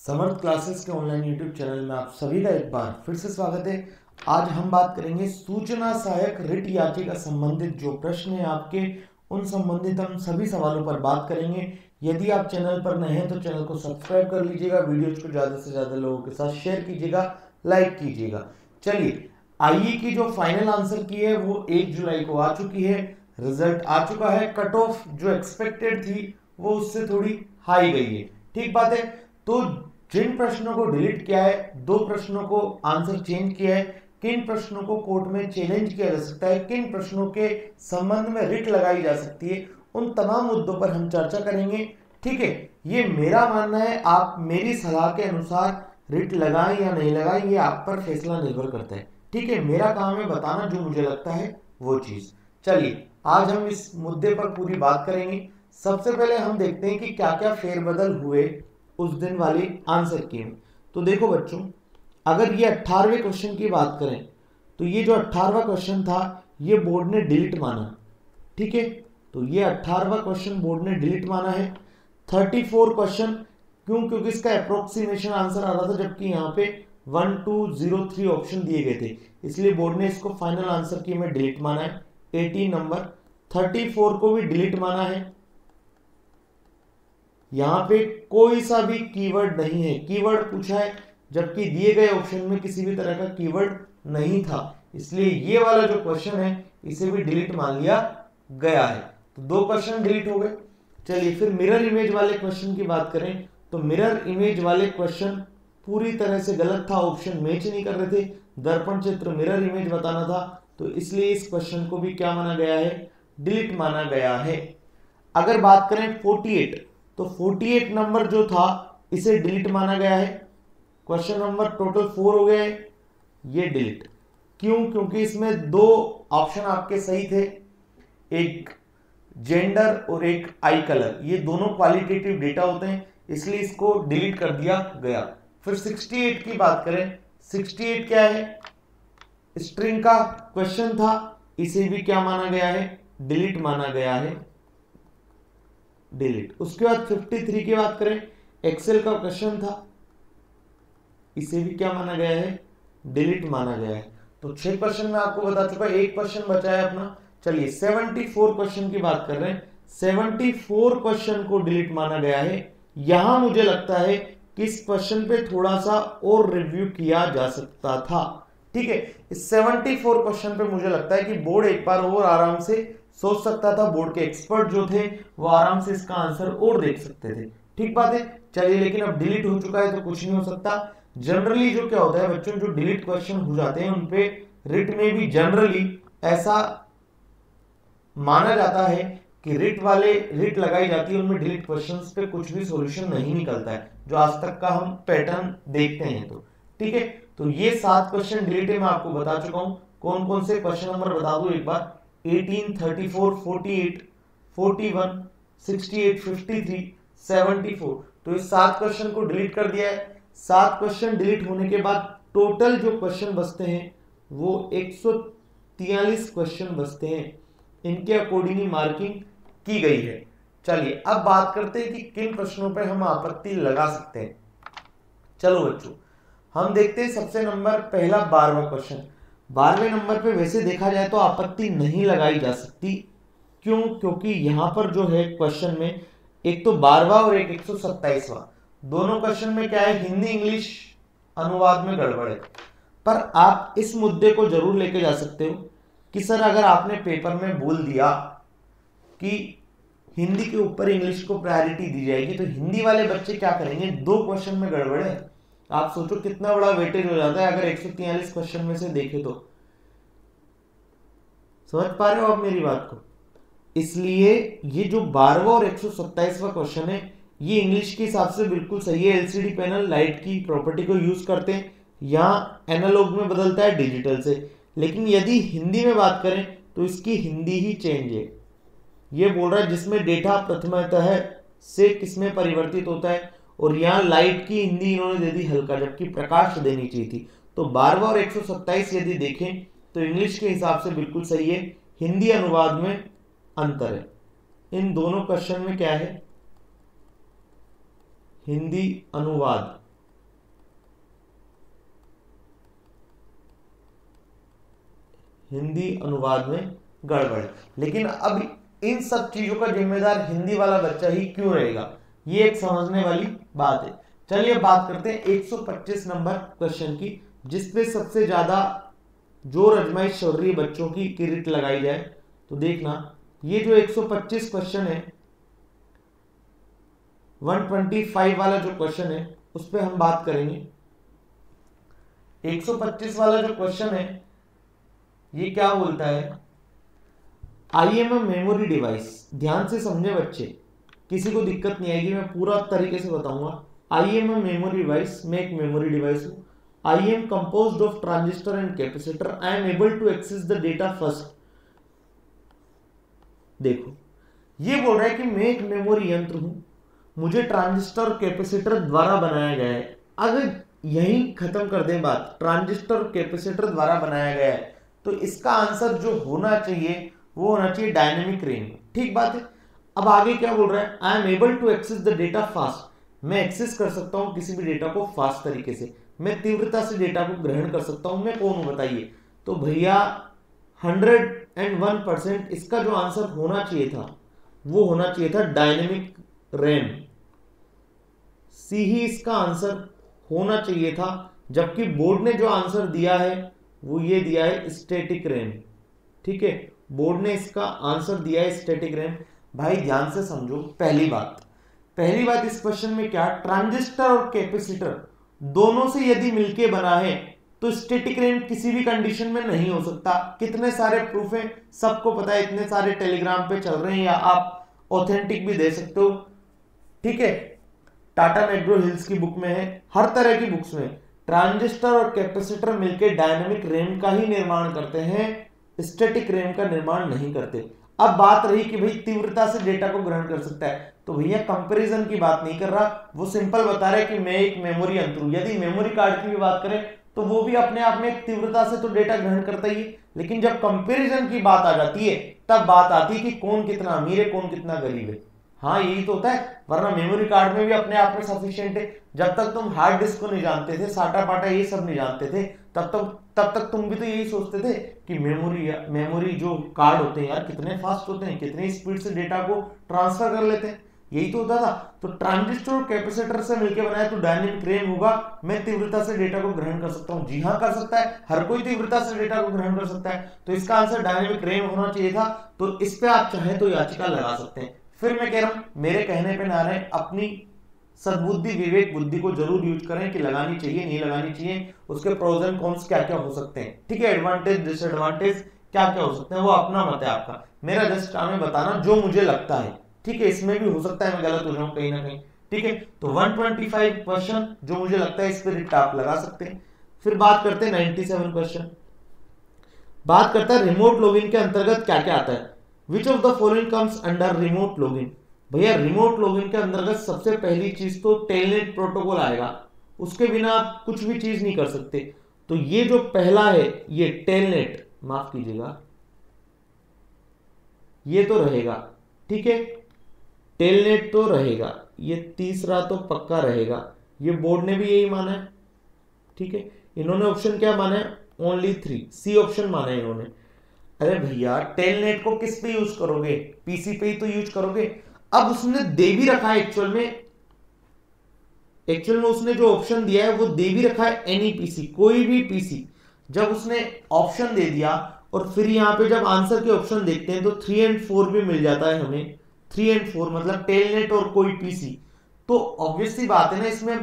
समर्थ classes के online YouTube channel में आप सभी का एक बार फिर से स्वागत है। आज हम बात करेंगे सूचना सहायक रिट याचिका संबंधित जो प्रश्न है आपके, उन संबंधित हम सभी सवालों पर बात करेंगे। यदि आप चैनल पर नए हैं तो चैनल को सब्सक्राइब कर लीजिएगा, वीडियोज को ज़्यादा से ज़्यादा लोगों के साथ शेयर कीजिएगा, लाइक कीजिएगा। चलिए, आईई की जो फाइनल आंसर की है वो 1 जुलाई को आ चुकी है, रिजल्ट आ चुका है। कट ऑफ जो एक्सपेक्टेड थी वो उससे थोड़ी हाई गई है, ठीक बात है। तो जिन प्रश्नों को डिलीट किया है, 2 प्रश्नों को आंसर चेंज किया है, किन प्रश्नों को कोर्ट में चैलेंज किया जा सकता है, किन प्रश्नों के संबंध में रिट लगाई जा सकती है, उन तमाम मुद्दों पर हम चर्चा करेंगे, ठीक है। ये मेरा मानना है, आप मेरी सलाह के अनुसार रिट लगाएं या नहीं लगाएं, ये आप पर फैसला निर्भर करता है, ठीक है। मेरा काम है बताना जो मुझे लगता है वो चीज। चलिए, आज हम इस मुद्दे पर पूरी बात करेंगे। सबसे पहले हम देखते हैं कि क्या क्या फेरबदल हुए उस दिन वाली आंसर की में। तो देखो बच्चों, अगर ये 18वें क्वेश्चन की बात करें तो ये जो 18वां क्वेश्चन था ये बोर्ड ने डिलीट माना, ठीक है। तो ये 18वां क्वेश्चन बोर्ड ने डिलीट माना है। 34 क्वेश्चन क्यों? क्योंकि इसका अप्रोक्सीमेशन आंसर आ रहा था, जबकि यहाँ पे 1 2 0 3 ऑप्शन दिए गए थे, इसलिए बोर्ड ने इसको फाइनल आंसर की में डिलीट माना है। 18 नंबर 34 को भी डिलीट माना है। यहां पे कोई सा भी कीवर्ड नहीं है, कीवर्ड पूछा है जबकि दिए गए ऑप्शन में किसी भी तरह का कीवर्ड नहीं था, इसलिए ये वाला जो क्वेश्चन है इसे भी डिलीट मान लिया गया है। तो 2 क्वेश्चन डिलीट हो गए। चलिए, फिर मिरर इमेज वाले क्वेश्चन की बात करें तो मिरर इमेज वाले क्वेश्चन पूरी तरह से गलत था, ऑप्शन मैच नहीं कर रहे थे। दर्पण चित्र मिरर इमेज बताना था, तो इसलिए इस क्वेश्चन को भी क्या माना गया है? डिलीट माना गया है। अगर बात करें 48, तो 48 नंबर जो था इसे डिलीट माना गया है। क्वेश्चन नंबर टोटल 4 हो गए, ये डिलीट। क्यों? क्योंकि इसमें 2 ऑप्शन आपके सही थे, एक जेंडर और एक आई कलर, ये दोनों क्वालिटेटिव डेटा होते हैं, इसलिए इसको डिलीट कर दिया गया। फिर 68 की बात करें, 68 क्या है? स्ट्रिंग का क्वेश्चन था, इसे भी क्या माना गया है? डिलीट माना गया है, डिलीट। उसके बाद 53 की बात करें, एक्सेल का क्वेश्चन था, इसे भी क्या माना गया है? डिलीट माना गया है। तो 6 क्वेश्चन मैं आपको बता चुका, 1 क्वेश्चन बचा है अपना। चलिए, 74 क्वेश्चन की बात कर रहे हैं, 74 क्वेश्चन को डिलीट माना गया है। यहां मुझे लगता है कि इस क्वेश्चन पे थोड़ा सा और रिव्यू किया जा सकता था, ठीक है। इस 74 क्वेश्चन पे मुझे लगता है कि बोर्ड एक बार और आराम से सोच सकता था, बोर्ड के एक्सपर्ट जो थे वो आराम से इसका आंसर और देख सकते थे, ठीक बात है। चलिए, लेकिन अब डिलीट हो चुका है तो कुछ नहीं हो सकता। जनरली जो क्या होता है बच्चों, जो डिलीट क्वेश्चन हो जाते हैं उनपे रिट में भी जनरली ऐसा माना जाता है कि रिट लगाई जाती है, उनमें डिलीट क्वेश्चंस पे कुछ भी सॉल्यूशन नहीं निकलता है, जो आज तक का हम पैटर्न देखते हैं। तो ठीक है, तो ये 7 क्वेश्चन डिलीट है, मैं आपको बता चुका हूं। कौन कौन से क्वेश्चन नंबर बता दूं एक बार? 18, 34, 48, 41, 68, 53, 74। तो इस 7 क्वेश्चन को डिलीट कर दिया है। 7 क्वेश्चन डिलीट होने के बाद टोटल जो क्वेश्चन बचते हैं वो 143 क्वेश्चन बचते हैं, इनके अकॉर्डिंग मार्किंग की गई है। चलिए, अब बात करते हैं कि किन प्रश्नों पर हम आपत्ति लगा सकते हैं। चलो बच्चों, हम देखते हैं सबसे नंबर पहला 12वां क्वेश्चन। 12वें नंबर पे वैसे देखा जाए तो आपत्ति नहीं लगाई जा सकती। क्यों? क्योंकि यहां पर जो है क्वेश्चन में एक तो 12वां और एक 127वां, दोनों क्वेश्चन में क्या है? हिंदी इंग्लिश अनुवाद में गड़बड़ है। पर आप इस मुद्दे को जरूर लेके जा सकते हो कि सर, अगर आपने पेपर में बोल दिया कि हिंदी के ऊपर इंग्लिश को प्रायोरिटी दी जाएगी तो हिंदी वाले बच्चे क्या करेंगे? 2 क्वेश्चन में गड़बड़ है। आप सोचो कितना बड़ा वेटेज हो जाता है अगर 143 क्वेश्चन में से देखे तो। समझ पा रहे हो आप मेरी बात को? इसलिए ये जो 12वां और 127वां क्वेश्चन है ये इंग्लिश के हिसाब से बिल्कुल सही है। एलसीडी पैनल लाइट की प्रॉपर्टी को यूज करते हैं, यहाँ एनालॉग में बदलता है डिजिटल से। लेकिन यदि हिंदी में बात करें तो इसकी हिंदी ही चेंज है। ये बोल रहा है जिसमें डेटा प्रथमतः से किसमें परिवर्तित होता है, और यहाँ लाइट की हिंदी इन्होंने दे दी हल्का, जबकि प्रकाश देनी चाहिए थी। तो 12वां और 127 यदि देखें तो इंग्लिश के हिसाब से बिल्कुल सही है, हिंदी अनुवाद में अंतर है। इन दोनों क्वेश्चन में क्या है? हिंदी अनुवाद हिंदी अनुवाद में गड़बड़। लेकिन अब इन सब चीजों का जिम्मेदार हिंदी वाला बच्चा ही क्यों रहेगा, ये एक समझने वाली बात है। चलिए बात करते हैं 125 नंबर क्वेश्चन की, जिसपे सबसे ज्यादा जोर आजमाइश चल रही है बच्चों की किरिट लगाई जाए। तो देखना, ये जो 125 क्वेश्चन है, 125 वाला जो क्वेश्चन है उस पर हम बात करेंगे। 125 वाला जो क्वेश्चन है ये क्या बोलता है, I am a memory device. ध्यान से समझे बच्चे, किसी को दिक्कत नहीं आएगी, मैं पूरा तरीके से बताऊंगा। I am a memory device, मैं एक मेमोरी डिवाइस हूं। I am composed of transistor and capacitor, I am able to access the data first. देखो, ये बोल रहा है कि मैं एक मेमोरी यंत्र हूं, मुझे ट्रांजिस्टर और कैपेसिटर द्वारा बनाया गया है। अगर यही खत्म कर दें बात, ट्रांजिस्टर और कैपेसिटर द्वारा बनाया गया है, तो इसका आंसर जो होना चाहिए वो होना चाहिए डायनेमिक रेंज। ठीक बात है। अब आगे क्या बोल रहा है, I am able to access the data fast. मैं एक्सेस कर सकता हूं किसी भी डेटा को फास्ट तरीके से, मैं तीव्रता से डेटा को ग्रहण कर सकता हूं। मैं कौन हूं बताइए। तो भैया 101% इसका जो आंसर होना चाहिए था वो होना चाहिए था डायनेमिक रैम। सी ही इसका आंसर होना चाहिए था, जबकि बोर्ड ने जो आंसर दिया है वो ये दिया है स्टैटिक रैम। ठीक है, बोर्ड ने इसका आंसर दिया है स्टैटिक रैम। भाई ध्यान से समझो, पहली बात इस क्वेश्चन में क्या, ट्रांजिस्टर और कैपेसिटर दोनों से यदि मिलके बना है तो स्टैटिक रैम किसी भी कंडीशन में नहीं हो सकता। कितने सारे प्रूफ हैं, सबको पता है, इतने सारे टेलीग्राम पे चल रहे हैं, या आप ऑथेंटिक भी दे सकते हो। ठीक है, टाटा मैग्रो हिल्स की बुक में है, हर तरह की बुक्स में ट्रांजिस्टर और कैपेसिटर मिलकर डायनामिक रैम का ही निर्माण करते हैं, स्टैटिक रैम का निर्माण नहीं करते। अब बात रही कि भाई तीव्रता से डेटा को ग्रहण कर सकता है, तो भैया कंपैरिजन की बात नहीं कर रहा, वो सिंपल बता रहा है कि मैं एक मेमोरी यंत्र हूं। यदि मेमोरी कार्ड की भी बात करें तो वो भी अपने आप में एक तीव्रता से तो डेटा ग्रहण करता ही है, लेकिन जब कंपैरिजन की बात आ जाती है तब बात आती है कि कौन कितना अमीर है, कौन कितना गरीब है। हाँ यही तो होता है, वरना मेमोरी कार्ड में भी अपने आप में सफिशिएंट है। जब तक तुम हार्ड डिस्क को नहीं जानते थे, साटा पाटा ये सब नहीं जानते थे, तब तक तुम भी तो यही सोचते थे कि मेमोरी जो कार्ड होते हैं यार कितने फास्ट होते हैं, कितने स्पीड से डेटा को ट्रांसफर कर लेते हैं, यही तो होता था। तो ट्रांजिस्टर और कैपेसिटर से मिलकर बनाया तो डायनेमिक रैम होगा, मैं तीव्रता से डेटा को ग्रहण कर सकता हूं। जी हाँ कर सकता है, हर कोई तीव्रता से डेटा को ग्रहण कर सकता है, तो इसका आंसर डायनेमिक रैम होना चाहिए था। तो इस पे आप चाहे तो याचिका लगा सकते हैं। फिर मैं कह रहा हूं, मेरे कहने पे ना रहे, अपनी सद्बुद्धि विवेक बुद्धि को जरूर यूज करें कि लगानी चाहिए नहीं लगानी चाहिए, उसके प्रोज एंड कॉन्स क्या क्या हो सकते हैं। ठीक है, एडवांटेज डिसएडवांटेज क्या क्या हो सकते हैं, वो अपना मत है आपका, मेरा जस्ट काम है बताना जो मुझे लगता है। ठीक है, इसमें भी हो सकता है मैं गलत हो जाऊं कहीं ना कहीं। ठीक है, तो 125 क्वेश्चन जो मुझे लगता है इस पर रिट आप लगा सकते हैं। फिर बात करते हैं 97 क्वेश्चन, बात करता है रिमोट लॉगिन के अंतर्गत क्या क्या आता है। Which of the following comes under remote login. भैया रिमोट लॉगिन के अंतर्गत सबसे पहली चीज तो टेलनेट प्रोटोकॉल आएगा, उसके बिना आप कुछ भी चीज नहीं कर सकते। तो ये जो पहला है ये टेलनेट, माफ कीजिएगा, ये तो रहेगा। ठीक है, टेलनेट तो रहेगा, ये तीसरा तो पक्का रहेगा, ये बोर्ड ने भी यही माना है। ठीक है, इन्होंने ऑप्शन क्या माना है, ओनली 3, सी ऑप्शन माना है इन्होंने। अरे भैया टेलनेट को किस पे यूज करोगे, पीसी पे ही तो यूज करोगे। अब उसने दे भी रखा है एक्चुअल में उसने जो ऑप्शन दिया है वो दे भी रखा है एनी पीसी, कोई भी पीसी। जब उसने ऑप्शन दे दिया और फिर यहां पे जब आंसर के ऑप्शन देखते हैं तो 3 और 4 भी मिल जाता है हमें, 3 और 4 मतलब टेलनेट और कोई पीसी। तो ऑब्वियस सी बात है ना, इसमें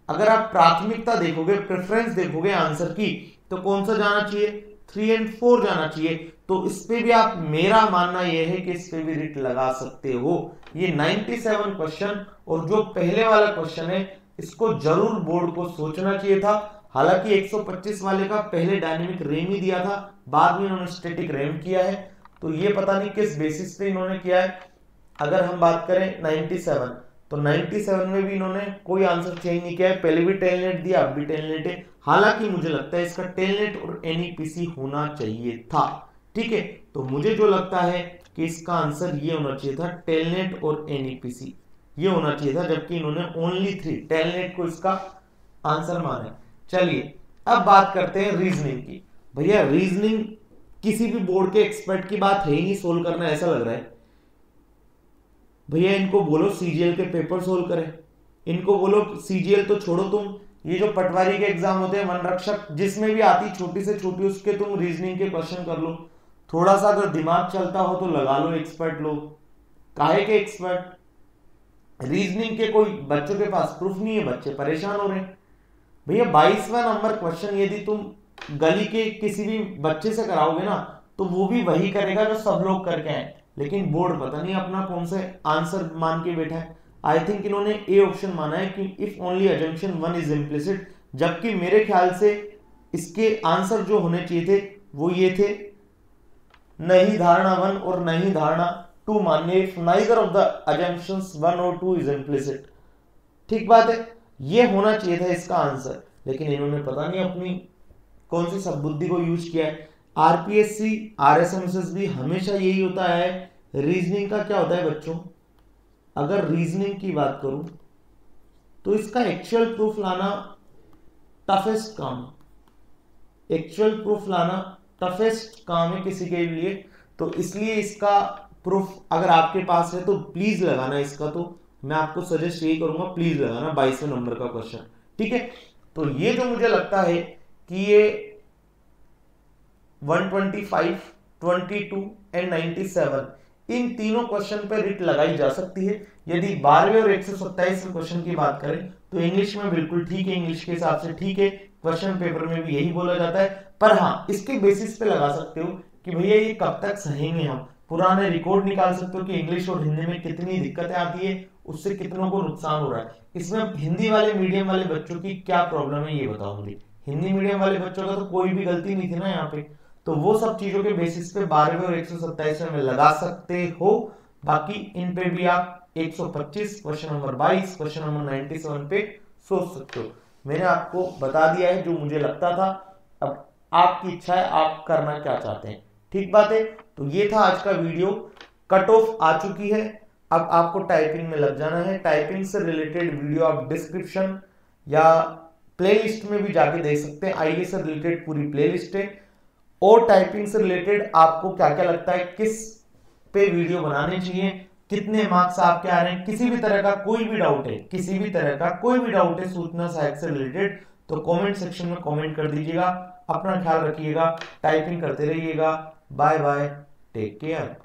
अगर आप प्राथमिकता देखोगे, प्रेफरेंस देखोगे आंसर की, तो कौन सा जाना चाहिए, 3 और 4 जाना चाहिए। तो इस पे भी आप, मेरा मानना यह है कि इस पे भी रिट लगा सकते हो। ये 97 क्वेश्चन और जो पहले वाला क्वेश्चन है इसको जरूर बोर्ड को सोचना चाहिए था। हालांकि 125 वाले का पहले डायनेमिक रैम ही दिया था, बाद में इन्होंने स्टैटिक रैम किया है, तो ये पता नहीं किस बेसिस पे इन्होंने किया है। अगर हम बात करें 97, तो 97 में भी इन्होंने कोई आंसर चेंज नहीं किया है, पहले भी टेलनेट दिया अब भी टेलनेट है। हालांकि मुझे लगता है इसका टेलनेट और एनईपीसी होना चाहिए था। ठीक है, तो मुझे जो लगता है कि इसका आंसर ये होना चाहिए था, टेलनेट और एनईपीसी ये होना चाहिए था, जबकि इन्होंने ओनली 3 टेलनेट को इसका आंसर माना है। चलिए अब बात करते हैं रीजनिंग की। भैया रीजनिंग किसी भी बोर्ड के एक्सपर्ट की बात है ही नहीं सोल्व करना, ऐसा लग रहा है। भैया इनको बोलो सीजीएल के पेपर सोल्व करें, इनको बोलो सीजीएल तो छोड़ो, तुम ये जो पटवारी के एग्जाम होते हैं वन रक्षक, जिसमें भी आती छोटी से छोटी, उसके तुम रीजनिंग के क्वेश्चन कर लो। थोड़ा सा अगर दिमाग चलता हो तो लगा लो एक्सपर्ट लोग। काहे के एक्सपर्ट? रीजनिंग के कोई बच्चों के पास प्रूफ नहीं है, बच्चे परेशान हो रहे हैं। भैया 22वां नंबर क्वेश्चन यदि तुम गली के किसी भी बच्चे से कराओगे ना तो वो भी वही करेगा जो सब लोग करके आए, लेकिन बोर्ड पता नहीं अपना कौन से आंसर मान के बैठा है। आई थिंक इन्होंने ए ऑप्शन माना है कि if only assumption 1 is implicit, जबकि मेरे ख्याल से इसके आंसर जो होने चाहिए थे वो ये थे, नहीं धारणा 1 और नहीं धारणा 2 मान्य if neither of the assumptions 1 और 2 इज इम्प्लिसिट। ठीक बात है, ये होना चाहिए था इसका आंसर, लेकिन इन्होंने पता नहीं अपनी कौन सी सब बुद्धि को यूज किया है। आरपीएससी आरएसएमएसएसबी हमेशा यही होता है। रीजनिंग का क्या होता है बच्चों, अगर रीजनिंग की बात करूं तो इसका एक्चुअल प्रूफ लाना टफेस्ट काम है, एक्चुअल प्रूफ लाना टफेस्ट काम है किसी के लिए। तो इसलिए इसका प्रूफ अगर आपके पास है तो प्लीज लगाना इसका, तो मैं आपको सजेस्ट यही करूंगा प्लीज लगाना 22वें नंबर का क्वेश्चन। ठीक है, तो ये जो मुझे लगता है कि ये 125, 22 एंड 97 इन तीनों क्वेश्चन पे रिट लगाई जा सकती है। यदि 12वें और 127 क्वेश्चन की बात करें तो इंग्लिश में बिल्कुल ठीक है, इंग्लिश के हिसाब से ठीक है, क्वेश्चन पेपर में भी यही बोला जाता है। पर हाँ, इसके बेसिस पे लगा सकते हो कि भैया ये कब तक सहेंगे, हम पुराने रिकॉर्ड निकाल सकते हो कि इंग्लिश और हिंदी में कितनी दिक्कतें आती है, उससे कितनों को नुकसान हो रहा है। इसमें हिंदी वाले मीडियम वाले बच्चों की क्या प्रॉब्लम है ये बताऊंगी। हिंदी मीडियम वाले बच्चों का तो कोई भी गलती नहीं थी ना यहाँ पे, तो वो सब चीजों के बेसिस पे 12वें और 127 में लगा सकते हो। बाकी इन पे भी आप 125, क्वेश्चन नंबर 22, क्वेश्चन नंबर 97 पे सोच सकते हो। मैंने आपको बता दिया है जो मुझे लगता था, अब आपकी इच्छा है आप करना क्या चाहते हैं। ठीक बात है, तो ये था आज का वीडियो। कट ऑफ आ चुकी है, अब आपको टाइपिंग में लग जाना है। टाइपिंग से रिलेटेड वीडियो आप डिस्क्रिप्शन या प्लेलिस्ट में भी जाके देख सकते हैं, आईए से रिलेटेड पूरी प्लेलिस्ट है। और टाइपिंग से रिलेटेड आपको क्या क्या लगता है, किस पे वीडियो बनाने चाहिए, कितने मार्क्स आपके आ रहे हैं, किसी भी तरह का कोई भी डाउट है, किसी भी तरह का कोई भी डाउट है सूचना सहायक से रिलेटेड, तो कमेंट सेक्शन में कमेंट कर दीजिएगा। अपना ख्याल रखिएगा, टाइपिंग करते रहिएगा। Bye bye, take care.